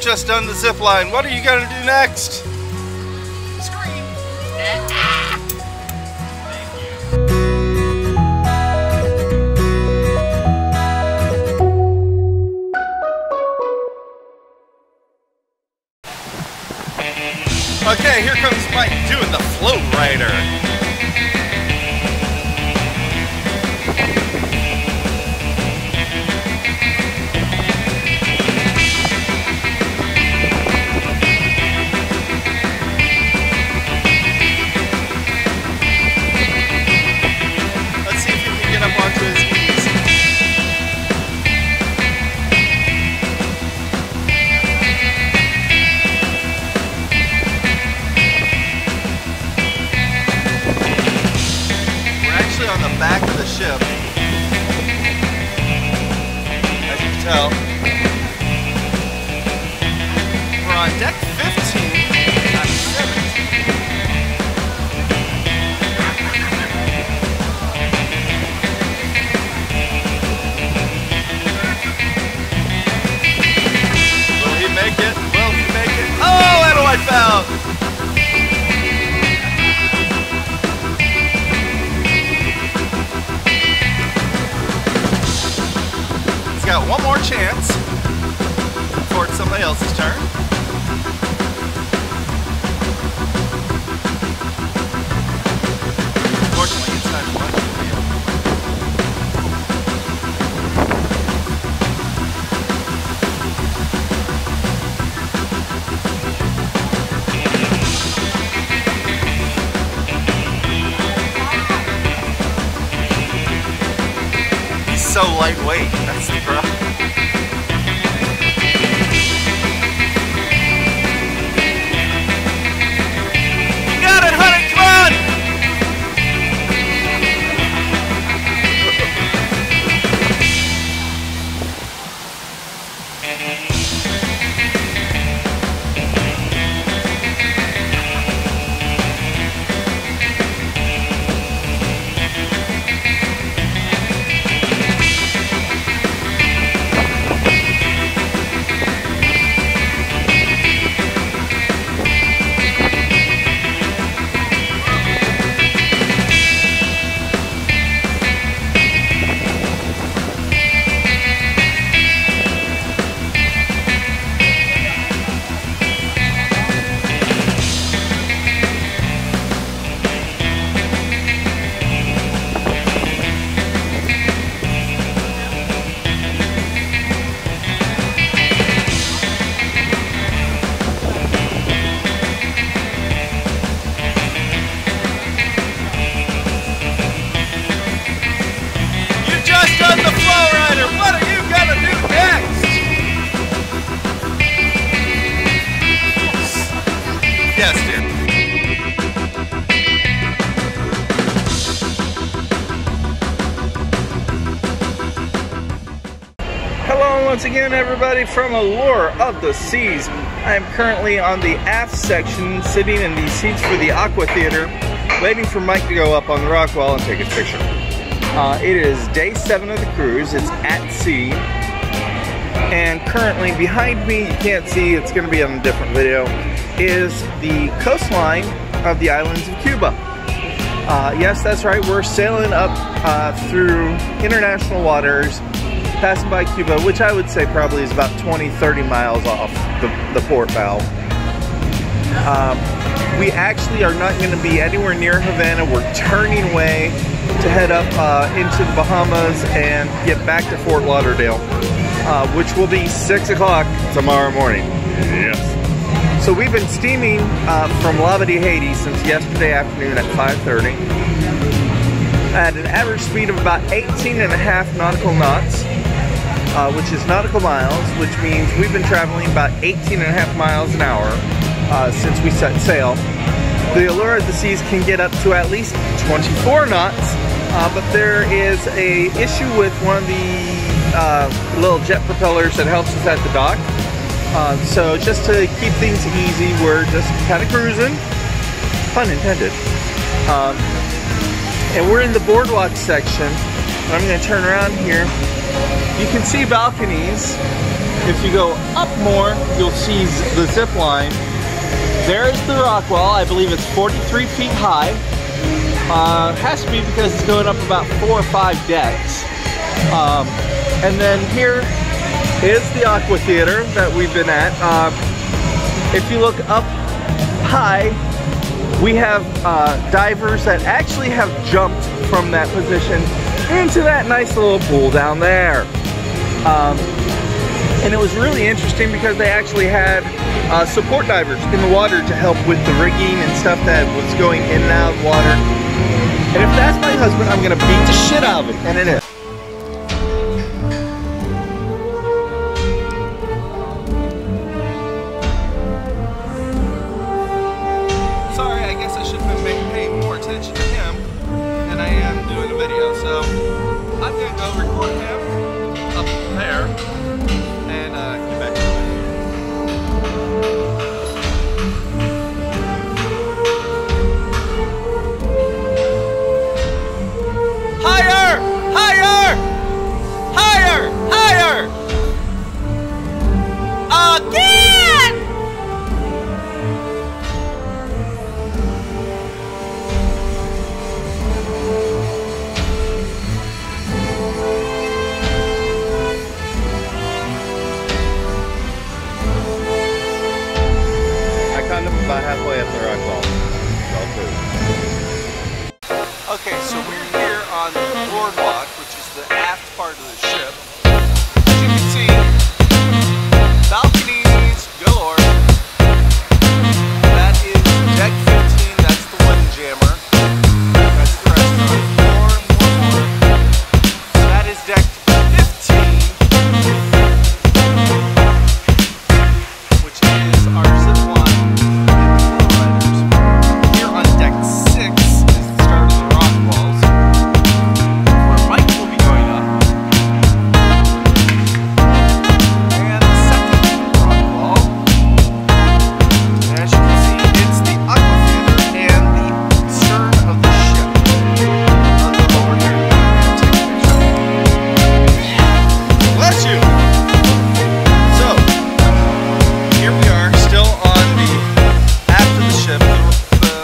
just done the zip line. What are you gonna do next? Scream. Okay, here comes Mike doing the Flowrider. Let's see if he can get up onto his knees. On the back of the ship, as you can tell. We're on deck 15, not 17. Will he make it? Will he make it? Oh, and a white foul! Got one more chance before it's somebody else's turn. Unfortunately, it's time to watch the video. He's so lightweight. That's the problem. You got it, honey, come on! What are you gonna do next? Yes, dear. Hello once again, everybody, from Allure of the Seas. I am currently on the aft section, sitting in the seats for the Aqua Theater, waiting for Mike to go up on the rock wall and take his picture. It is day 7 of the cruise. It's at sea, and currently behind me, you can't see, it's going to be on a different video, is the coastline of the islands of Cuba. Yes, that's right, we're sailing up through international waters, passing by Cuba, which I would say probably is about 20-30 miles off the port bow. We actually are not going to be anywhere near Havana. We're turning away to head up into the Bahamas and get back to Fort Lauderdale, which will be 6 o'clock tomorrow morning. Yes. So we've been steaming from Labadee, Haiti since yesterday afternoon at 5:30 at an average speed of about 18.5 nautical knots, which is nautical miles, which means we've been traveling about 18.5 miles an hour since we set sail. The Allure of the Seas can get up to at least 24 knots, but there is a issue with one of the little jet propellers that helps us at the dock. So just to keep things easy, we're just kind of cruising, pun intended. And we're in the boardwalk section. I'm going to turn around here. You can see balconies If you go up more, you'll see the zip line. There's the rock wall. I believe it's 43 feet high. Has to be because it's going up about 4 or 5 decks. And then here is the Aqua Theater that we've been at. If you look up high, we have divers that actually have jumped from that position into that nice little pool down there. And it was really interesting because they actually had support divers in the water to help with the rigging and stuff that was going in and out of the water. And if that's my husband, I'm gonna beat the shit out of him, and it is. Sorry, I guess I should have been paying more attention to him than I am doing the video, so I'm gonna go record him up there and get back to it. Higher! Higher! Higher! Higher! Again! I climbed up about halfway up the rock wall. Okay, so we're here on the boardwalk, which is the aft part of the ship. As you can see, balconies galore. That is deck 15, that's the Windjammer. That's the restaurant. More. So that is deck 15, which is our zip line and the Flowriders. Here on deck 6 is the start of the rock walls, where Mike will be going up. And the second rock wall. And as you can see, it's the Aqua Theater and the stern of the ship. I'll go over here and take a picture. Bless you! So, here we are, still on the aft of the ship, the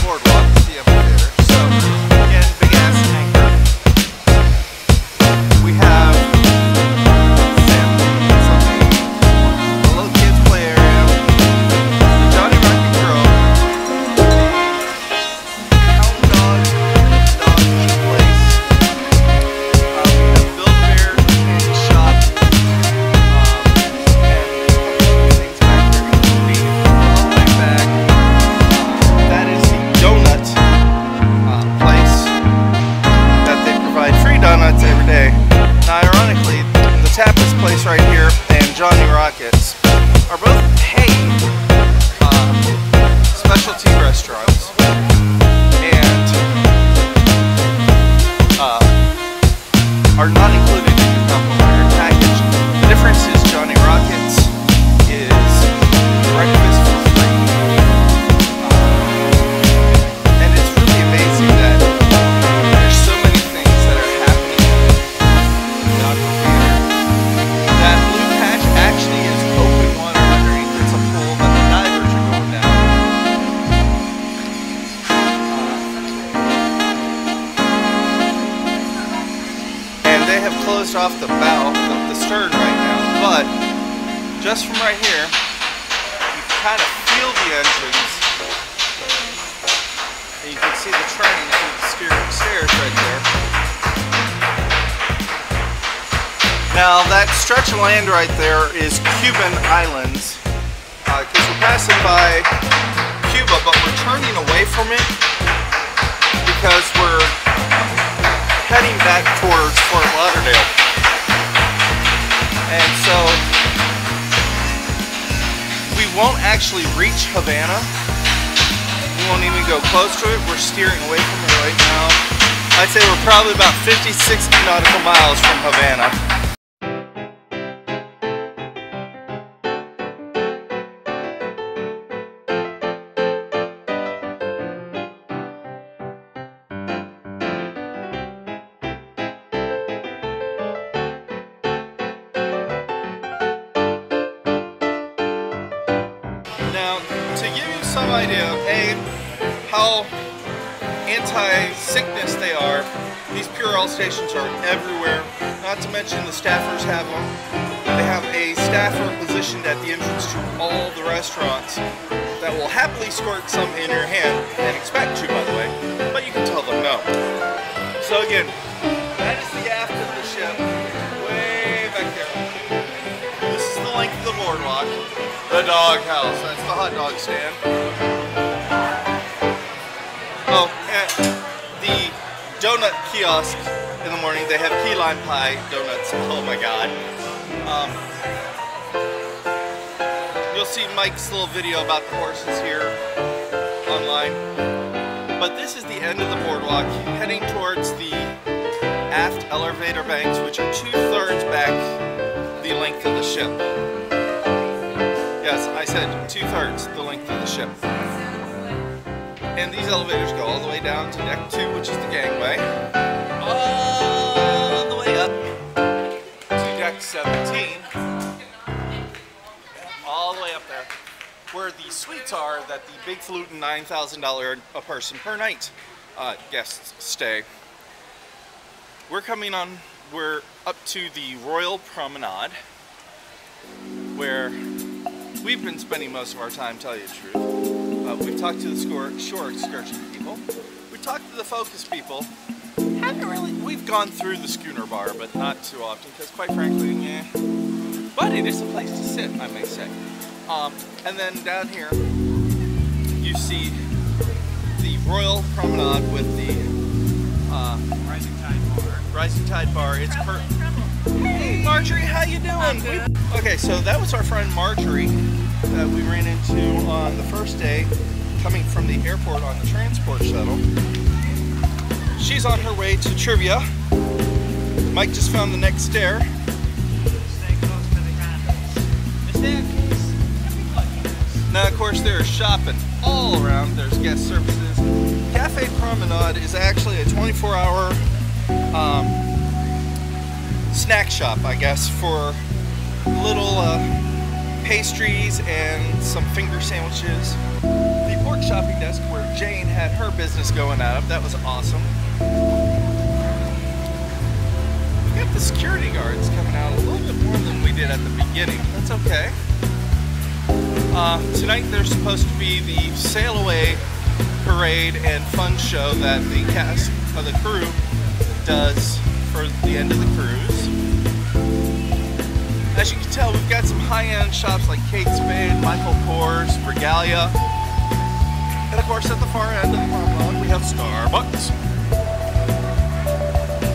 boardwalk, the amphitheater. So, again, big ass anchor. We have something, a little kids play area, the Johnny Rocket Grill, the Hound Dog Eat Place. We have Build-A-Bear Candy Shop, and things back there. Beef all the way back. That is the donut place that they provide free donuts every day. Now, ironically, the Tapas place right here and Johnny Rockets are both paid specialty restaurants and are not included in your complimentary package. The difference is Johnny Rockets is breakfast for free. And it's really amazing that there's so many things that are happening in the Aqua Theater. That blue patch actually is open water underneath. It's a pool, but the divers are going down. And they have closed off the bow, the stern right now. But just from right here, you can kind of feel the engines. And you can see the turning through the stairs right there. Now that stretch of land right there is Cuban Islands. Because we're passing by Cuba, but we're turning away from it because we're heading back towards Fort Lauderdale. And so we won't actually reach Havana. We won't even go close to it. We're steering away from it right now. I'd say we're probably about 50, 60 nautical miles from Havana. some idea of how anti-sickness they are. These Purell stations are everywhere. Not to mention the staffers have them. They have a staffer positioned at the entrance to all the restaurants that will happily squirt some in your hand and expect to, by the way, but you can tell them no. So again, that is the aft of the ship, way back there. This is the length of the boardwalk. The dog house, that's the hot dog stand. Oh, and the donut kiosk in the morning. They have key lime pie donuts. Oh my god. You'll see Mike's little video about the horses here online. But this is the end of the boardwalk, heading towards the aft elevator banks, which are 2/3 back the length of the ship. Yes, I said 2/3 the length of the ship. And these elevators go all the way down to deck 2, which is the gangway, all the way up to deck 17, all the way up there, where the suites are that the big falutin $9,000 a person per night guests stay. We're up to the Royal Promenade, where we've been spending most of our time, tell you the truth. We've talked to the shore excursion people. We've talked to the focus people. We've gone through the schooner bar, but not too often, because quite frankly, yeah. But it is a place to sit, I may say. And then down here, you see the Royal Promenade with the Rising Tide Bar. Rising Tide Bar. It's Hey Marjorie, how you doing? Okay, so that was our friend Marjorie that we ran into on the first day coming from the airport on the transport shuttle. She's on her way to trivia. Mike just found the next stair. Stay close to the condoms. The staircase. Now, of course, there's shopping all around. There's guest services. Cafe Promenade is actually a 24-hour snack shop, I guess, for little pastries and some finger sandwiches. The pork shopping desk where Jane had her business going out of, that was awesome. We got the security guards coming out a little bit more than we did at the beginning. That's okay. Tonight there's supposed to be the sail away parade and fun show that the cast of the crew does for the end of the cruise. As you can tell, we've got some high-end shops like Kate Spade, Michael Kors, Regalia, and of course at the far end of the promenade we have Starbucks.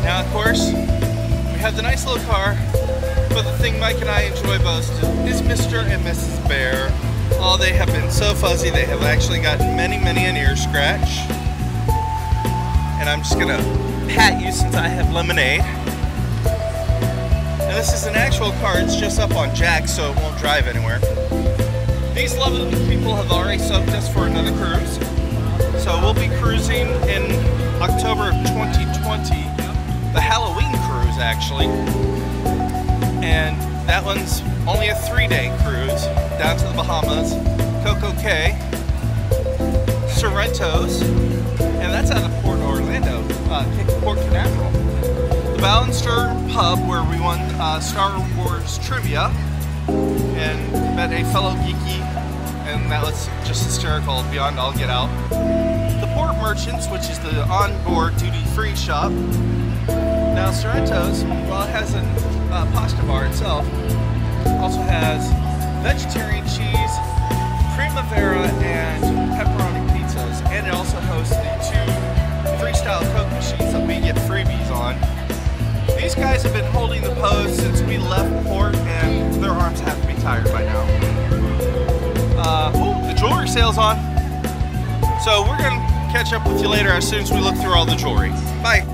Now of course we have the nice little car, but the thing Mike and I enjoy most is Mr. and Mrs. Bear. Oh, they have been so fuzzy, they have actually gotten many an ear scratch. And I'm just gonna pat you since I have lemonade. Now this is an actual car, it's just up on jacks so it won't drive anywhere. These lovely people have already soaked us for another cruise. So we'll be cruising in October of 2020, the Halloween cruise actually. And that one's only a 3-day cruise down to the Bahamas, Coco Cay, Sorrento's, and that's out of Port Orlando, Port Canaveral. The Ballinger Pub, where we won Star Wars trivia and met a fellow geeky, and that was just hysterical beyond all get out. The Port Merchants, which is the onboard duty-free shop. Now Sorrento's, well, it has a pasta bar itself, also has vegetarian cheese, primavera, and pepperoni pizzas, and it also hosts the 2 freestyle Coke machines that we get freebies on. These guys have been holding the pose since we left port, and their arms have to be tired by now. The jewelry sale's on, so we're gonna catch up with you later as soon as we look through all the jewelry. Bye.